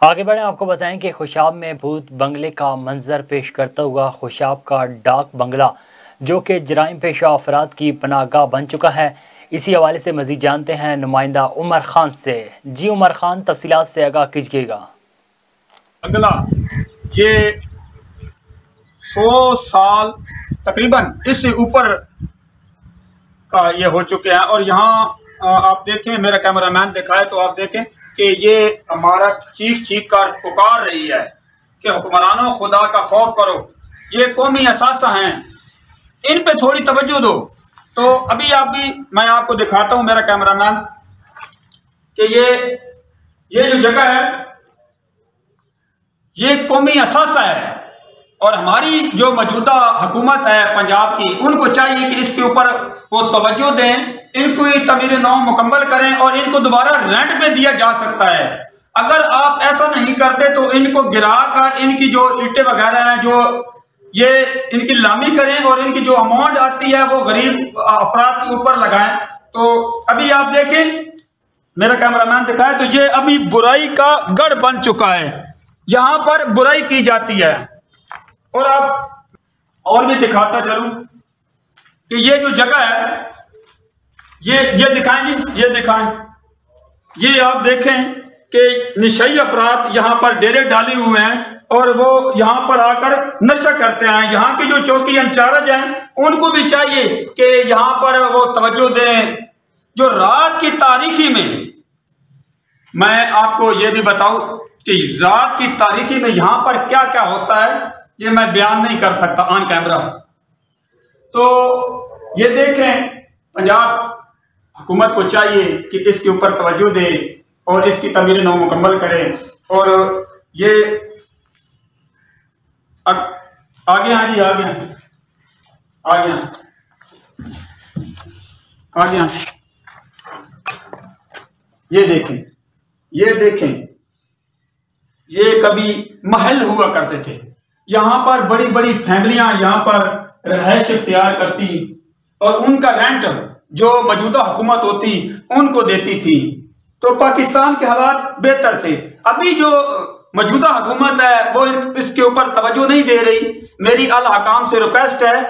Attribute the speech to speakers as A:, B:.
A: आगे बढ़े आपको बताएं कि खुशाब में भूत बंगले का मंजर पेश करता हुआ खुशाब का डाक बंगला जो कि जराइम पेशा अफराद की पनाहगाह बन चुका है। इसी हवाले से मजीद जानते हैं नुमाइंदा उमर खान से। जी उमर खान, तफसीलात से आगाह कीजिएगा।
B: बंगला ये 100 साल तकरीबन इससे ऊपर का ये हो चुके हैं। और यहाँ आप देखें, मेरा कैमरामैन दिखाए तो आप देखें कि ये हमारा चीख चीख कर पुकार रही है कि हुक्मरानों खुदा का खौफ करो, ये कौमी असासा हैं, इन पे थोड़ी तवज्जो दो। तो अभी मैं आपको दिखाता हूँ मेरा कैमरामैन कि ये जो जगह है ये कौमी असासा है। और हमारी जो मौजूदा हुकूमत है पंजाब की, उनको चाहिए कि इसके ऊपर वो तवज्जो दें, इनको ये तमीर नौ मुकम्मल करें और इनको दोबारा रेंट पे दिया जा सकता है। अगर आप ऐसा नहीं करते तो इनको गिरा कर इनकी जो ईंटें वगैरह हैं जो ये इनकी लामी करें और इनकी जो अमाउंट आती है वो गरीब अफराद के ऊपर लगाएं। तो अभी आप देखें, मेरा कैमरामैन दिखाए तो ये अभी बुराई का गढ़ बन चुका है, यहाँ पर बुराई की जाती है। और आप और भी दिखाता चलूं कि ये जो जगह है ये दिखाएं जी, ये दिखाएं। ये आप देखें कि निशाई अफराद यहाँ पर डेरे डाले हुए हैं और वो यहाँ पर आकर नशा करते हैं। यहाँ के जो चौकी इंचार्ज हैं उनको भी चाहिए कि यहाँ पर वो तवज्जो दें। जो रात की तारीखी में, मैं आपको ये भी बताऊं कि रात की तारीखी में यहाँ पर क्या क्या होता है ये मैं बयान नहीं कर सकता ऑन कैमरा। तो ये देखें, पंजाब हुकूमत को चाहिए कि इसके ऊपर तवज्जो दे और इसकी तमीर नौ मुकम्मल करे। और ये आगे हाँ जी, आगे ये देखें, ये कभी महल हुआ करते थे। यहाँ पर बड़ी बड़ी फैमिलियां यहाँ पर रहायश इख्तियार करती और उनका रेंट जो मौजूदा हुकूमत होती उनको देती थी। तो पाकिस्तान के हालात बेहतर थे। अभी जो मौजूदा हुकूमत है वो इसके ऊपर तवज्जो नहीं दे रही। मेरी अल हकाम से रिक्वेस्ट है